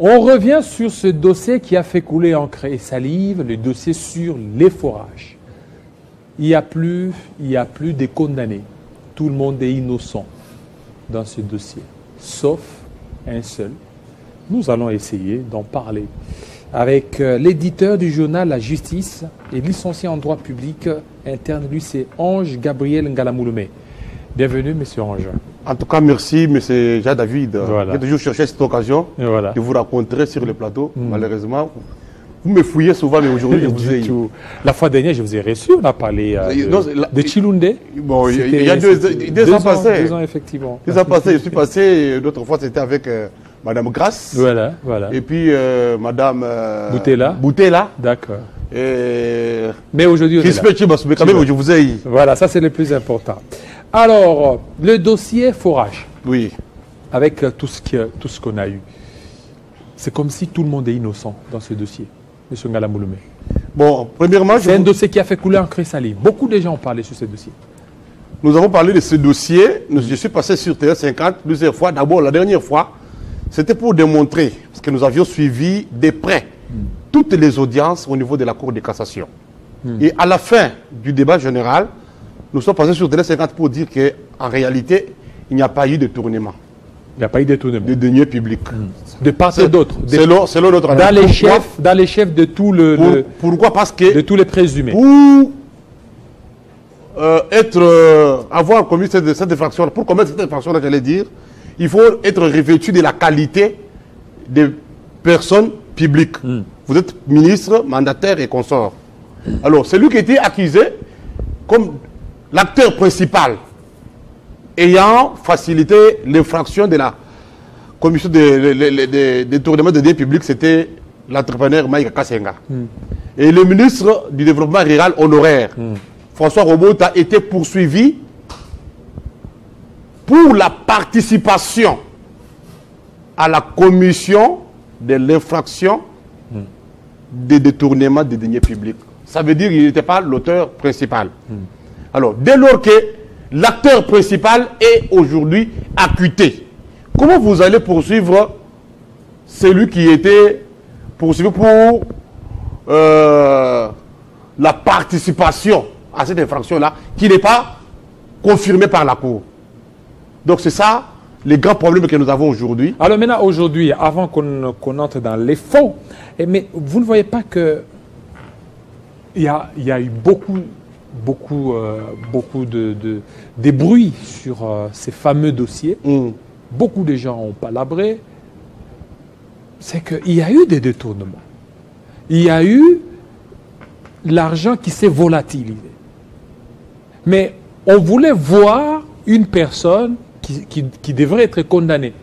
On revient sur ce dossier qui a fait couler encre et salive, le dossier sur les forages. Il n'y a plus de condamnés. Tout le monde est innocent dans ce dossier, sauf un seul. Nous allons essayer d'en parler avec l'éditeur du journal La Justice et licencié en droit public interne. Lui, c'est Ange Gabriel Ngalamouloumé. Bienvenue, monsieur Ange. En tout cas, merci, monsieur Jean-David. Voilà. J'ai toujours cherché cette occasion de vous rencontrer sur le plateau. Malheureusement, vous me fouillez souvent, mais aujourd'hui, je vous ai... La fois dernière, je vous ai reçu, on a parlé de Chilunde. Bon, il y a deux ans passés. 2 ans, effectivement. 2 ans passés, je suis passé, l'autre fois, c'était avec Madame Grasse. Voilà. Et puis, Madame... Boutella. D'accord. Mais aujourd'hui, quand même, je vous ai... Voilà, ça, c'est le plus important. Alors, le dossier forage. Oui. Avec tout ce qu'on a eu. C'est comme si tout le monde est innocent dans ce dossier, M. Ngalamouloumé. Bon, premièrement... C'est un dossier qui a fait couler encre et salive. Beaucoup de gens ont parlé sur ce dossier. Nous avons parlé de ce dossier. Je suis passé sur TR50 plusieurs fois. D'abord, la dernière fois, c'était pour démontrer, parce que nous avions suivi de près toutes les audiences au niveau de la Cour de cassation. Et à la fin du débat général, nous sommes passés sur TR50 pour dire qu'en réalité, il n'y a pas eu de tournement. Il n'y a pas eu de tournement. De deniers publics. De part et d'autre. Selon notre analyse. Dans les chefs de tout le... Pourquoi? Parce que... De tous les présumés. Pour avoir commis cette infraction, pour commettre cette infraction-là, j'allais dire, il faut être revêtu de la qualité des personnes publiques. Vous êtes ministre, mandataire et consort. Alors, celui qui était accusé comme l'acteur principal ayant facilité l'infraction de la commission de détournement de biens publics, c'était l'entrepreneur Maïka Kassenga. Et le ministre du Développement rural honoraire, François Robota, a été poursuivi pour la participation à la commission de l'infraction de détournement des deniers publics. Ça veut dire qu'il n'était pas l'auteur principal. Alors, dès lors que l'acteur principal est aujourd'hui acquitté, comment vous allez poursuivre celui qui était poursuivi pour la participation à cette infraction-là, qui n'est pas confirmée par la Cour? Donc c'est ça les grands problèmes que nous avons aujourd'hui. Alors maintenant, aujourd'hui, avant qu'on entre dans les fonds, mais vous ne voyez pas que il y a eu beaucoup de bruit sur ces fameux dossiers. Beaucoup de gens ont palabré. C'est qu'il y a eu des détournements. Il y a eu l'argent qui s'est volatilisé. Mais on voulait voir une personne qui devrait être condamnée.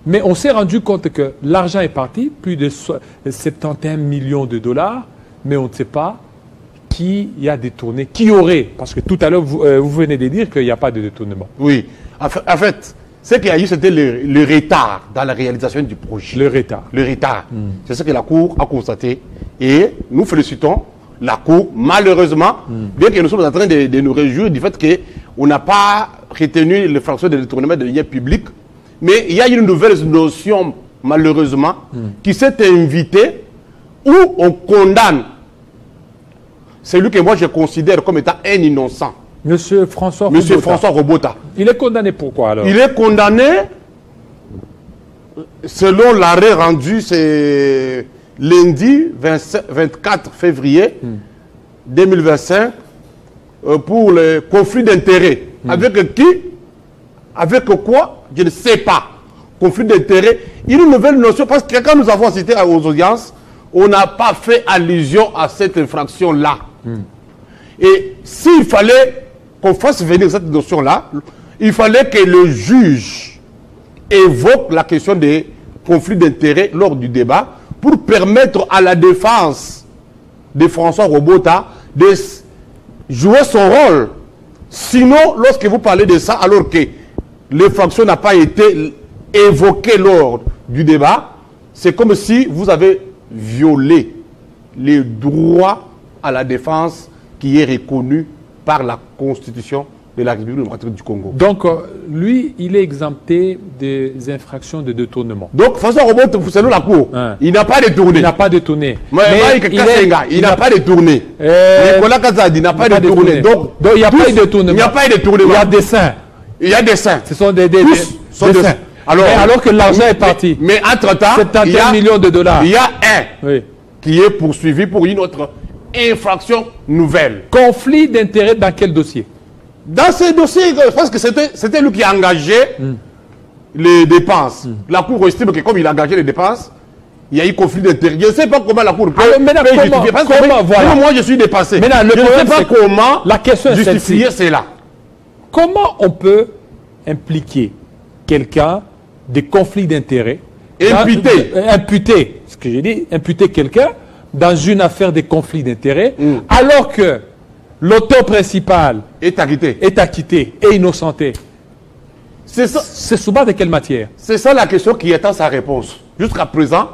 Mais on s'est rendu compte que l'argent est parti, plus de 71 millions de dollars, mais on ne sait pas qui y a détourné, qui aurait, parce que tout à l'heure, vous venez de dire qu'il n'y a pas de détournement. Oui, en fait, ce qu'il y a eu, c'était le retard dans la réalisation du projet. Le retard. Le retard. C'est ce que la Cour a constaté. Et nous félicitons la Cour, malheureusement, bien que nous sommes en train de nous réjouir du fait qu'on n'a pas retenu l'infraction de détournement de deniers publics, mais il y a une nouvelle notion, malheureusement, qui s'est invitée, où on condamne celui que moi je considère comme étant un innocent. Monsieur François Robota. Il est condamné pourquoi alors? Il est condamné, selon l'arrêt rendu, c'est lundi 24 février 2025, pour le conflit d'intérêts. Avec qui? Avec quoi? Je ne sais pas. Conflit d'intérêts. Une nouvelle notion, parce que quand nous avons assisté aux audiences, on n'a pas fait allusion à cette infraction-là. Et s'il fallait qu'on fasse venir cette notion-là, il fallait que le juge évoque la question des conflits d'intérêts lors du débat pour permettre à la défense de François Robota de jouer son rôle. Sinon, lorsque vous parlez de ça, alors que l'infraction n'a pas été évoquée lors du débat, c'est comme si vous avez violé les droits à la défense qui est reconnu par la Constitution de la République démocratique du Congo. Donc, lui, il est exempté des infractions de détournement. Donc, François Robota, selon la Cour, il n'a pas détourné. Il n'a pas détourné. Il n'a pas détourné. Nicolas Kazadi n'a pas détourné. Donc, il n'y a pas eu de détournement. Il n'y a pas eu de détournement. Il y a des seins. Il y a des seins. Ce sont des seins. Alors que l'argent est parti. Mais entre-temps, 71 millions de dollars. Il y a un qui est poursuivi pour une autre infraction nouvelle. Conflit d'intérêt dans quel dossier? Dans ce dossier, je pense que c'était lui qui a engagé les dépenses. La Cour estime que comme il a engagé les dépenses, il y a eu conflit d'intérêt. Je ne sais pas comment la Cour peut justifier. Comment moi je suis dépassé. Maintenant, je ne sais pas comment la question justifier cela. Comment on peut impliquer quelqu'un des conflits d'intérêts, imputer, ce que j'ai dit, imputer quelqu'un dans une affaire de conflits d'intérêts, alors que l'auteur principal est acquitté et innocenté? C'est sous base de quelle matière? C'est ça la question qui attend sa réponse. Jusqu'à présent,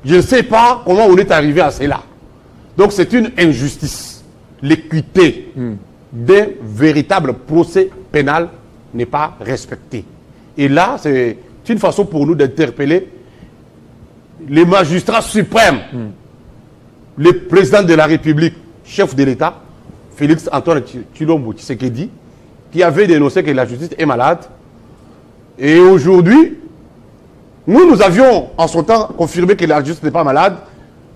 je ne sais pas comment on est arrivé à cela. Donc c'est une injustice. L'équité d'un véritable procès pénal n'est pas respectée. Et là, c'est une façon pour nous d'interpeller les magistrats suprêmes, le président de la République, chef de l'État, Félix Antoine Tshilombo Tshisekedi, qui avait dénoncé que la justice est malade. Et aujourd'hui, nous avions en son temps confirmé que la justice n'est pas malade,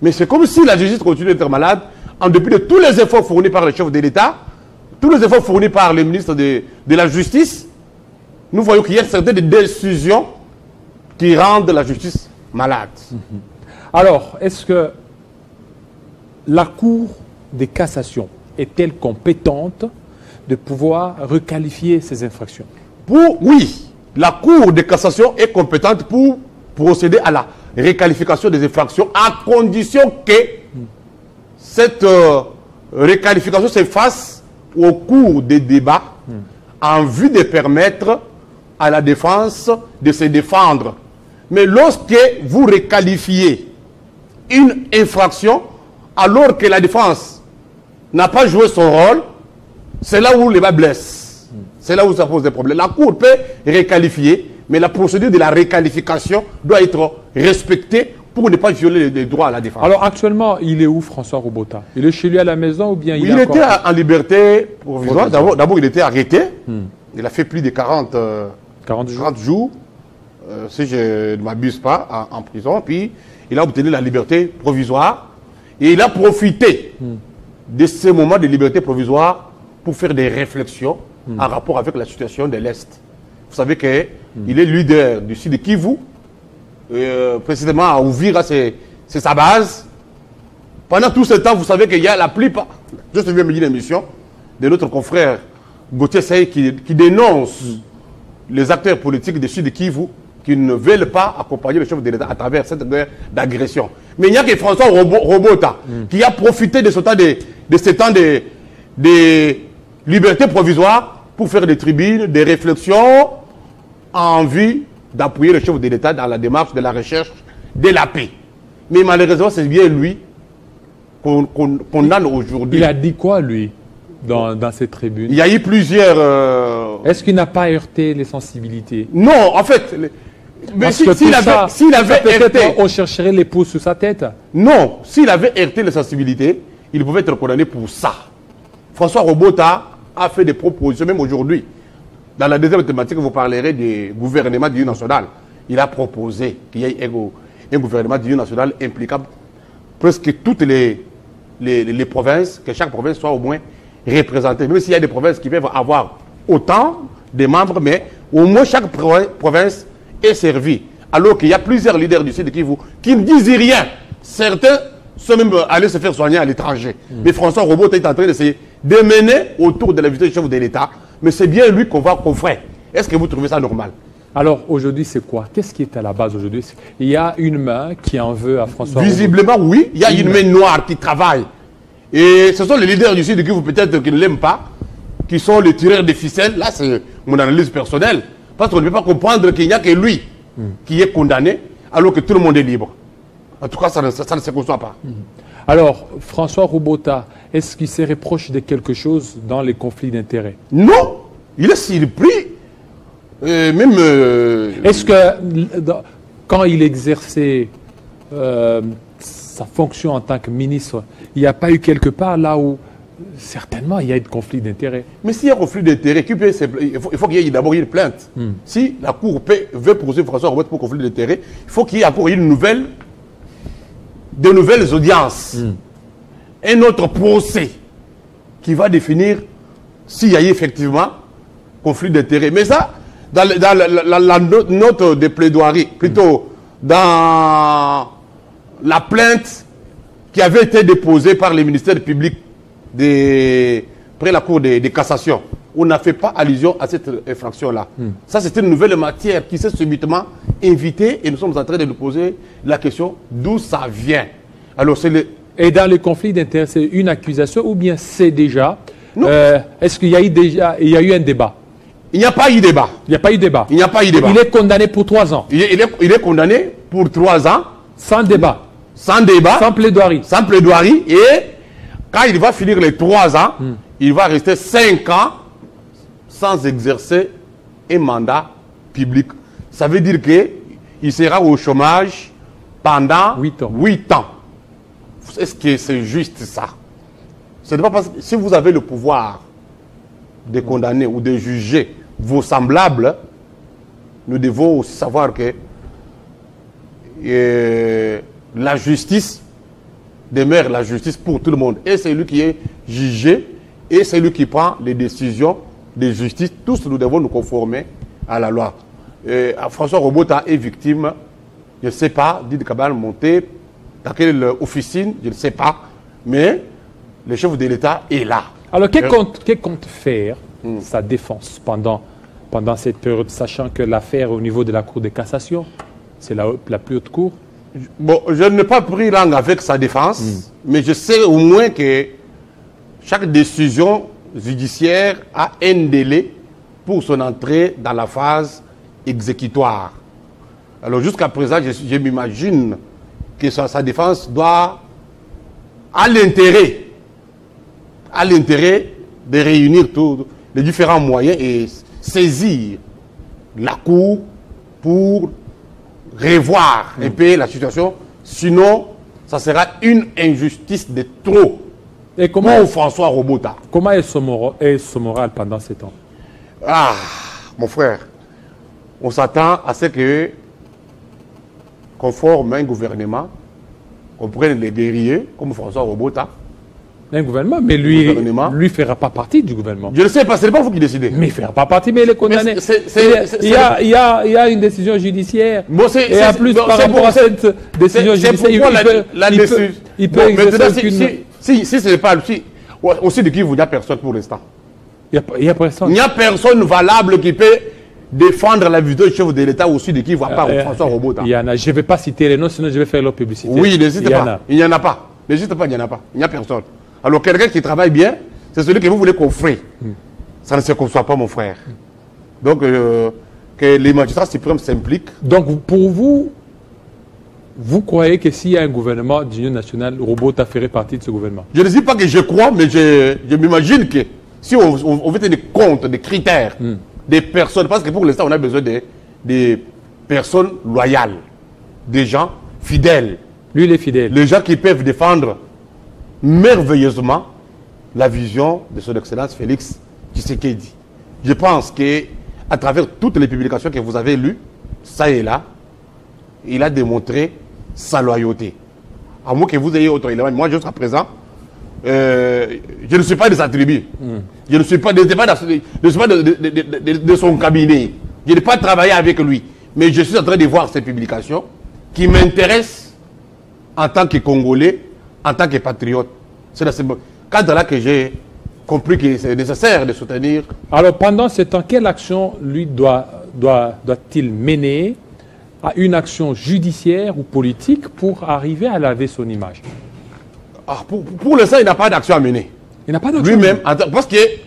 mais c'est comme si la justice continue d'être malade, en dépit de tous les efforts fournis par le chef de l'État, tous les efforts fournis par le ministre de la Justice. Nous voyons qu'il y a certaines décisions qui rendent la justice malade. Alors, est-ce que la Cour de cassation est-elle compétente de pouvoir requalifier ces infractions? Oui, la Cour de cassation est compétente pour procéder à la requalification des infractions à condition que cette requalification se fasse au cours des débats en vue de permettre à la défense de se défendre. Mais lorsque vous requalifiez une infraction alors que la défense n'a pas joué son rôle, c'est là où les bas blessent. C'est là où ça pose des problèmes. La Cour peut requalifier, mais la procédure de la requalification doit être respectée pour ne pas violer les droits à la défense. Alors actuellement, il est où François Robota? Il est chez lui à la maison ou bien il était en liberté provisoire. D'abord, il était arrêté. Il a fait plus de 40 jours, si je ne m'abuse pas, en prison. Puis, il a obtenu la liberté provisoire. Et il a profité de ces moments de liberté provisoire pour faire des réflexions en rapport avec la situation de l'Est. Vous savez qu'il est leader du sud de Kivu. Précisément à Ouvira, c'est sa base. Pendant tout ce temps, vous savez qu'il y a la plupart, je suis venu une émission de notre confrère Gauthier Sey qui dénonce les acteurs politiques du sud de Kivu qui ne veulent pas accompagner le chef de l'État à travers cette guerre d'agression. Mais il n'y a que François Robota qui a profité de ce temps de liberté provisoire pour faire des tribunes, des réflexions en vue d'appuyer le chef de l'État dans la démarche de la recherche de la paix. Mais malheureusement, c'est bien lui qu'on condamne aujourd'hui. Il a dit quoi, lui, dans cette tribune? Il y a eu plusieurs... Est-ce qu'il n'a pas heurté les sensibilités? Non, en fait... Mais s'il avait heurté... On chercherait les pouces sous sa tête. Non, s'il avait heurté les sensibilités, il pouvait être condamné pour ça. François Robota a fait des propositions, même aujourd'hui. Dans la deuxième thématique, vous parlerez du gouvernement d'union nationale. Il a proposé qu'il y ait un gouvernement d'union nationale impliquant presque toutes les provinces, que chaque province soit au moins représentée. Même s'il y a des provinces qui peuvent avoir autant de membres, mais au moins chaque province est servie. Alors qu'il y a plusieurs leaders du Sud Kivu qui ne disent rien. Certains sont même allés se faire soigner à l'étranger. Mais François Robota est en train d'essayer de mener autour de la visite du chef de l'État. Mais c'est bien lui qu'on va coffrer. Est-ce que vous trouvez ça normal? Alors aujourd'hui, c'est quoi? Qu'est-ce qui est à la base aujourd'hui? Il y a une main qui en veut à François Visiblement, Robota. Oui. Il y a une main noire qui travaille. Et ce sont les leaders du Sud Kivu peut-être qui ne l'aiment pas, qui sont les tireurs de ficelles. Là, c'est mon analyse personnelle. Parce qu'on ne peut pas comprendre qu'il n'y a que lui qui est condamné, alors que tout le monde est libre. En tout cas, ça ne se conçoit pas. Alors, François Robota, est-ce qu'il se reproche de quelque chose dans les conflits d'intérêts? Non, Il est surpris. Même... Est-ce que quand il exerçait sa fonction en tant que ministre, il n'y a pas eu quelque part là où certainement il y a eu de conflit d'intérêts? Mais s'il y a un conflit d'intérêts, il faut qu'il y ait d'abord une plainte. Si la Cour veut poursuivre François Robote pour conflit d'intérêts, il faut qu'il y ait encore de nouvelles audiences. Un autre procès qui va définir s'il y a eu effectivement conflit d'intérêts. Mais ça, dans la note de plaidoirie, plutôt dans la plainte qui avait été déposée par le ministère public près la Cour de cassation, on n'a fait pas allusion à cette infraction-là. Ça, c'est une nouvelle matière qui s'est subitement invitée et nous sommes en train de nous poser la question d'où ça vient. Alors, Et dans le conflit d'intérêts, c'est une accusation ou bien c'est déjà... Est-ce qu'il y a eu un débat? Il n'y a pas eu débat. Il n'y a pas eu débat. Il n'y a pas eu débat. Il est condamné pour 3 ans. Il est condamné pour 3 ans. Sans débat. Sans débat. Sans plaidoirie. Sans plaidoirie. Et quand il va finir les 3 ans, il va rester 5 ans sans exercer un mandat public. Ça veut dire qu'il sera au chômage pendant 8 ans. 8 ans. Est-ce que c'est juste ça? Ce n'est pas parce que si vous avez le pouvoir de condamner ou de juger vos semblables, nous devons aussi savoir que la justice demeure la justice pour tout le monde. Et c'est lui qui est jugé et c'est lui qui prend les décisions de justice. Tous nous devons nous conformer à la loi. François Robota est victime, je ne sais pas, dit de Kabal monté, dans quelle officine, je ne sais pas, mais le chef de l'État est là. Alors, que compte faire sa défense pendant cette période, sachant que l'affaire au niveau de la Cour de cassation, c'est la plus haute cour? Bon, je n'ai pas pris langue avec sa défense, mais je sais au moins que chaque décision judiciaire a un délai pour son entrée dans la phase exécutoire. Alors, jusqu'à présent, je m'imagine que sa défense doit, à l'intérêt de réunir tous les différents moyens et saisir la Cour pour revoir un peu la situation. Sinon, ça sera une injustice de trop. Et comment François Robota? Comment est son moral pendant ces temps? Ah, mon frère, on s'attend à ce qu'on forme un gouvernement, qu'on prenne les guerriers comme François Robota. Un gouvernement, mais lui ne fera pas partie du gouvernement. Je ne sais pas, ce n'est pas vous qui décidez. Mais il ne fera pas partie, mais il est condamné. Il y a une décision judiciaire. Bon, et en plus, par rapport à cette décision judiciaire, il peut exercer si ce n'est pas lui, aussi de qui il n'y a personne pour l'instant. Il n'y a personne. Il n'y a personne valable qui peut défendre la vision du chef de l'État aussi de qui il ne voit pas François Robota. Il y en a. Je ne vais pas citer les noms, sinon je vais faire leur publicité. Oui, n'hésitez pas. Il n'y en a pas. N'hésitez pas, il n'y en a pas. Il n'y a personne. Alors, quelqu'un qui travaille bien, c'est celui que vous voulez coffrer. Ça ne se conçoit pas, mon frère. Donc, que les magistrats suprêmes s'impliquent. Donc, pour vous, vous croyez que s'il y a un gouvernement d'union nationale, Robota ferait partie de ce gouvernement? Je ne dis pas que je crois, mais je m'imagine que si on veut tenir compte des critères, des personnes, parce que pour l'instant, on a besoin des personnes loyales, des gens fidèles. Lui, il est fidèle. Les gens qui peuvent défendre merveilleusement la vision de son Excellence Félix Tshisekedi. Je pense qu'à travers toutes les publications que vous avez lues, ça et là, il a démontré sa loyauté. À moins que vous ayez autre élément. Moi, jusqu'à présent, je ne suis pas de sa tribu. Je ne suis pas de son cabinet. Je n'ai pas travaillé avec lui. Mais je suis en train de voir ces publications qui m'intéressent en tant que Congolais, en tant que patriote. C'est dans ce cadre-là que j'ai compris que c'est nécessaire de soutenir. Alors, pendant ce temps, quelle action, lui, doit-il mener à une action judiciaire ou politique pour arriver à laver son image? Pour l'instant, il n'a pas d'action à mener. Il n'a pas d'action. Lui-même, parce qu'il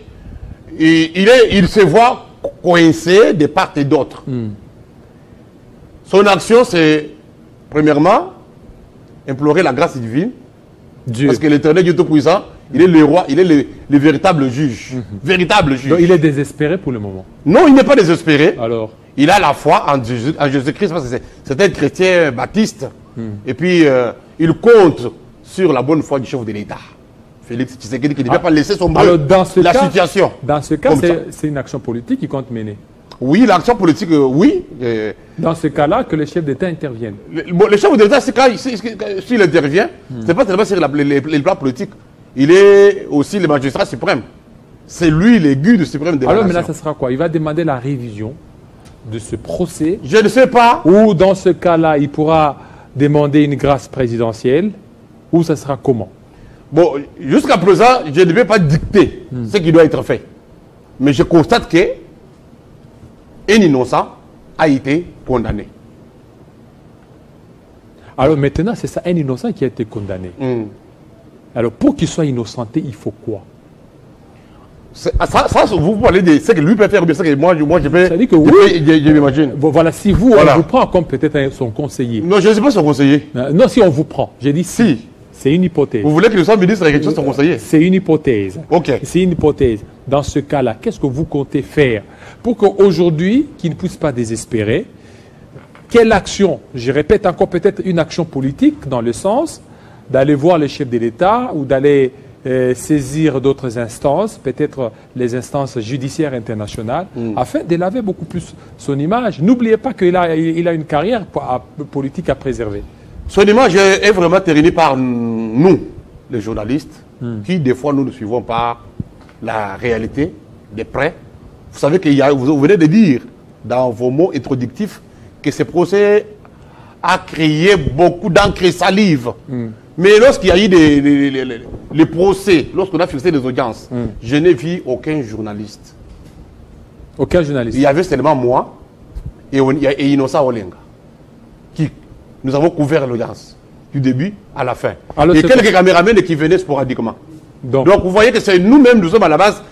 se voit coincé de part et d'autre. Son action, c'est, premièrement, implorer la grâce divine. Dieu. Parce que l'Éternel Dieu Tout-Puissant, Il est le roi, il est le véritable juge. Véritable juge. Donc il est désespéré pour le moment. Non, il n'est pas désespéré. Alors, Il a la foi en Jésus-Christ parce que c'est un chrétien baptiste. Et puis, il compte sur la bonne foi du chef de l'État. Félix Tshisekedi qui ne va pas laisser sombrer alors dans ce la cas, situation. Dans ce cas, Comme ça. c'est une action politique qui compte mener. Oui, l'action politique, oui. Dans ce cas-là, que le chef d'État intervienne. Le chef de l'État, s'il intervient, ce n'est pas seulement sur les plans politiques. Il est aussi le magistrat suprême. C'est lui l'aigu suprême de la Alors, mais là, nation. ça sera quoi? Il va demander la révision de ce procès, Je ne sais pas. ou dans ce cas-là, il pourra demander une grâce présidentielle, ou ça sera comment? Bon, jusqu'à présent, je ne vais pas dicter ce qui doit être fait. Mais je constate que un innocent a été condamné. Alors maintenant, c'est ça, un innocent qui a été condamné. Alors pour qu'il soit innocenté, il faut quoi? Ça, vous parlez de ce que lui peut faire, ou bien ce que moi je peux. Ça dit que oui. Je m'imagine. Voilà, si vous, Voilà. on vous prend comme peut-être son conseiller. Non, je ne sais pas son conseiller. Non, si on vous prend, j'ai dit si. Si. C'est une hypothèse. Vous voulez que le soit ministre et quelque chose son conseiller. C'est une hypothèse. Ok. C'est une hypothèse. Dans ce cas-là, qu'est-ce que vous comptez faire pour qu'aujourd'hui, qu'il ne puisse pas désespérer? Quelle action? Je répète encore, peut-être une action politique dans le sens d'aller voir les chefs de l'État ou d'aller saisir d'autres instances, peut-être les instances judiciaires internationales, afin de laver beaucoup plus son image. N'oubliez pas qu'il a une carrière politique à préserver. Son image est vraiment terminée par nous, les journalistes, qui des fois nous ne suivons pas la réalité de près. Vous savez que vous venez de dire dans vos mots introductifs que ce procès a créé beaucoup d'encre et salive. Mais lorsqu'il y a eu les procès, lorsqu'on a fixé les audiences, je n'ai vu aucun journaliste. Aucun journaliste. Il y avait seulement moi et Innocent Olenga qui nous avons couvert l'audience du début à la fin. Alors, et c'est quelques caméramans qui venaient sporadiquement. Donc, Donc vous voyez que c'est nous-mêmes, nous sommes à la base,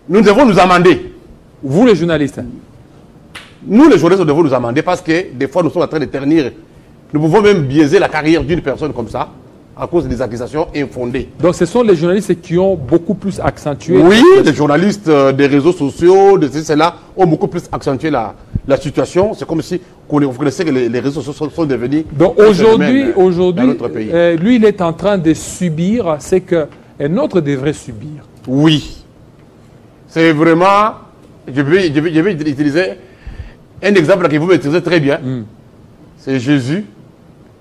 nous devons nous amender. vous les journalistes, Nous les journalistes, nous devons nous amender parce que des fois nous sommes en train de ternir. Nous pouvons même biaiser la carrière d'une personne comme ça à cause des accusations infondées. donc ce sont les journalistes qui ont beaucoup plus accentué. Oui, les journalistes des réseaux sociaux, de ceux-là, ont beaucoup plus accentué la situation. C'est comme si vous connaissez que les réseaux sociaux sont devenus... Donc un aujourd'hui, phénomène dans notre pays. lui, il est en train de subir ce qu'un autre devrait subir. Oui. C'est vraiment... Je vais utiliser un exemple que vous maîtrisez très bien. C'est Jésus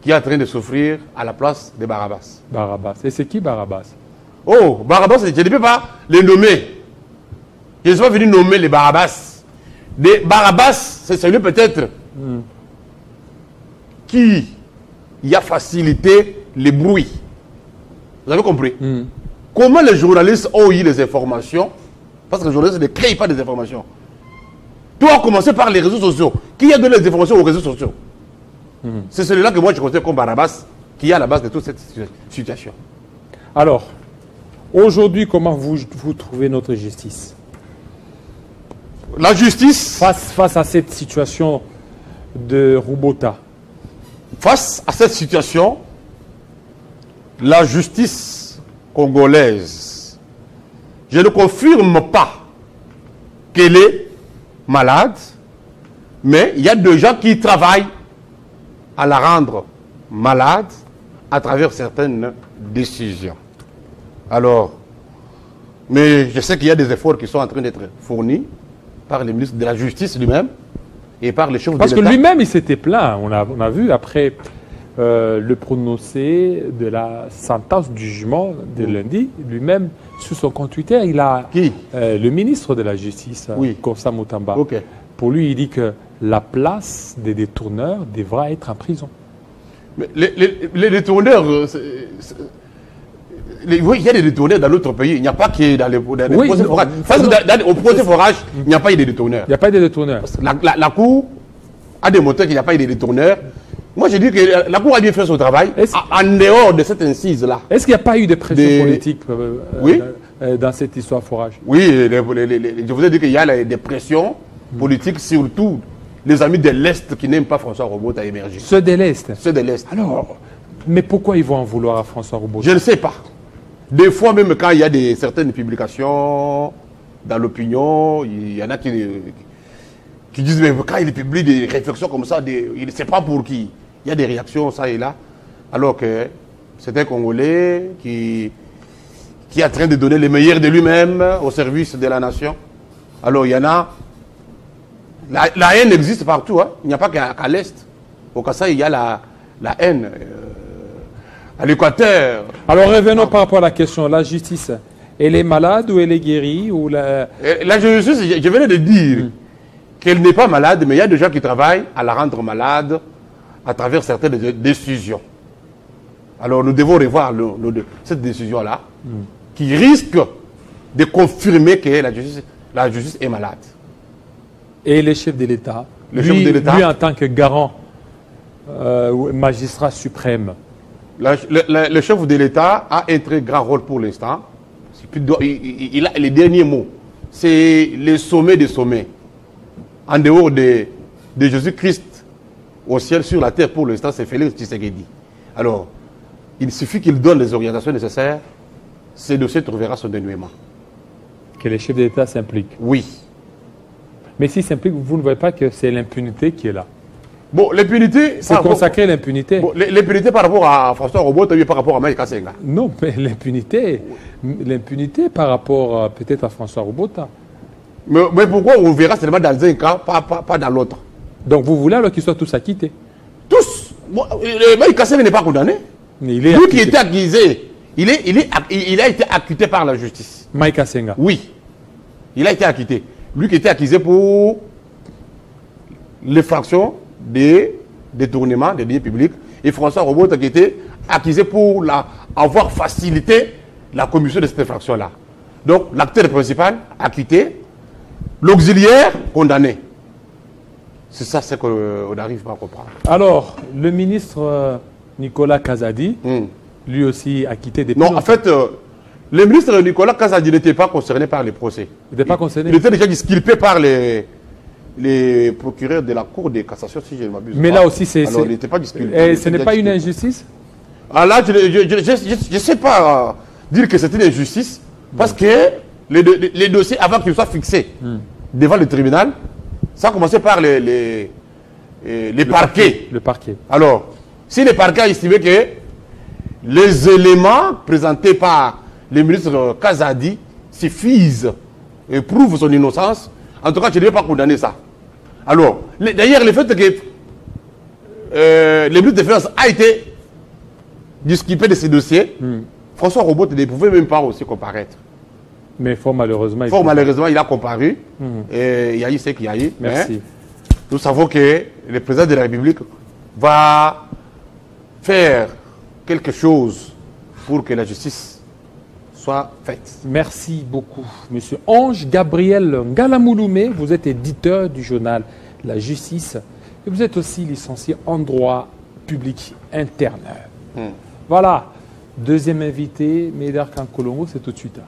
qui est en train de souffrir à la place de Barabbas. Barabbas. Et c'est qui Barabbas? Oh, Barabbas, je ne peux pas les nommer. Je ne suis pas venu nommer les Barabbas. Des Barabbas, c'est celui peut-être qui a facilité les bruits. Vous avez compris? Comment les journalistes ont eu les informations? Parce que les journalistes ne créent pas des informations. Tout a commencé par les réseaux sociaux. Qui a donné les informations aux réseaux sociaux? C'est celui-là que moi je considère comme Barabbas, qui est à la base de toute cette situation. Alors, aujourd'hui, comment vous trouvez notre justice? La justice, Face à cette situation de Roubota. face à cette situation, la justice congolaise, je ne confirme pas qu'elle est malade, mais il y a des gens qui travaillent à la rendre malade à travers certaines décisions. Alors, mais je sais qu'il y a des efforts qui sont en train d'être fournis par le ministre de la Justice lui-même et par les chefs de l'État. Parce que lui-même, il s'était plaint. On a vu après le prononcé de la sentence du jugement de lundi, lui-même, sur son compte Twitter, il a... Qui le ministre de la Justice, Oui. Constant Moutamba. Ok. Pour lui, il dit que la place des détourneurs devra être en prison. Mais les détourneurs, oui, il y a des détourneurs dans notre pays. Il n'y a pas que dans les procès forage. Parce que au procès forage, il n'y a pas eu de détourneurs. Il n'y a pas de détourneurs. La Cour a démontré qu'il n'y a pas eu de détourneurs. Moi, je dis que la Cour a bien fait son travail en dehors de cette incise-là. Est-ce qu'il n'y a pas eu de pression politique Oui. Dans cette histoire forage? Oui, je vous ai dit qu'il y a des pressions politiques, surtout les amis de l'Est qui n'aiment pas François Robote à émerger. Ceux de l'Est. Ceux de l'Est. Alors, mais pourquoi ils vont en vouloir à François Robote? Je ne sais pas. Des fois, même quand il y a certaines publications dans l'opinion, il y en a qui disent, mais quand il publie des réflexions comme ça, il ne sait pas pour qui. Il y a des réactions, ça et là. Alors que c'est un Congolais qui est en train de donner le meilleur de lui-même au service de la nation. Alors il y en a... La haine existe partout, hein. Il n'y a pas qu'à l'Est. Au Kasaï, il y a la haine. À l'Équateur. Alors revenons par rapport à la question. La justice, elle est malade ou elle est guérie ou la justice, je venais de dire qu'elle n'est pas malade, mais il y a des gens qui travaillent à la rendre malade à travers certaines décisions. Alors nous devons revoir cette décision-là qui risque de confirmer que la justice est malade. Et le chef de l'État, lui en tant que garant, magistrat suprême. Le chef de l'État a un très grand rôle pour l'instant. Il a les derniers mots. C'est le sommet des sommets. En dehors de Jésus-Christ au ciel, sur la terre, pour l'instant, c'est Félix Tshisekedi. Alors, il suffit qu'il donne les orientations nécessaires. Ce dossier trouvera son dénouement. Que le chef de l'État s'implique. Oui. Mais s'il s'implique, vous ne voyez pas que c'est l'impunité qui est là. Bon, l'impunité... C'est consacré l'impunité. Bon, l'impunité par rapport à François Roboto et par rapport à Maïka Senga. Non, mais l'impunité par rapport peut-être à François Roboto. Mais pourquoi on verra seulement dans un cas, pas dans l'autre? Donc vous voulez alors qu'ils soient tous acquittés? Tous. Maïka Senga n'est pas condamné. Lui qui était accusé, il a été acquitté par la justice. Maïka Senga. Oui. Il a été acquitté. Lui qui était accusé pour l'effraction des détournements des biens publics, et François Roboto qui était accusé pour avoir facilité la commission de cette infraction-là. Donc l'acteur principal acquitté, l'auxiliaire condamné. C'est ça ce qu'on n'arrive pas à comprendre. Alors, le ministre Nicolas Kazadi, lui aussi acquitté depuis longtemps. En fait, le ministre Nicolas Kazadi n'était pas concerné par les procès. Il n'était pas concerné. Il était déjà disculpé par les procureurs de la Cour de cassation, si je ne m'abuse. Mais là aussi, alors, il n'était pas disculpé. Et ce n'est pas une injustice? Ah là, je ne sais pas dire que c'est une injustice, parce que les dossiers, avant qu'ils soient fixés devant le tribunal, ça a commencé par les parquets. Le parquet. Alors, si le parquet a estimé que les éléments présentés par le ministre Kazadi suffisent et prouvent son innocence, en tout cas, je ne vais pas condamner ça. Alors, d'ailleurs, le fait que le ministre des Finances a été disculpé de ces dossiers, François Roboto ne pouvait même pas aussi comparaître. Mais fort malheureusement, il a comparu. Et il y a eu ce qu'il y a eu. Merci. Nous savons que le président de la République va faire quelque chose pour que la justice soit faite. Merci beaucoup, Monsieur Ange Gabriel Ngalamouloumé. Vous êtes éditeur du journal La Justice et vous êtes aussi licencié en droit public interne. Voilà, deuxième invité, Médard Kankolongo, c'est tout de suite.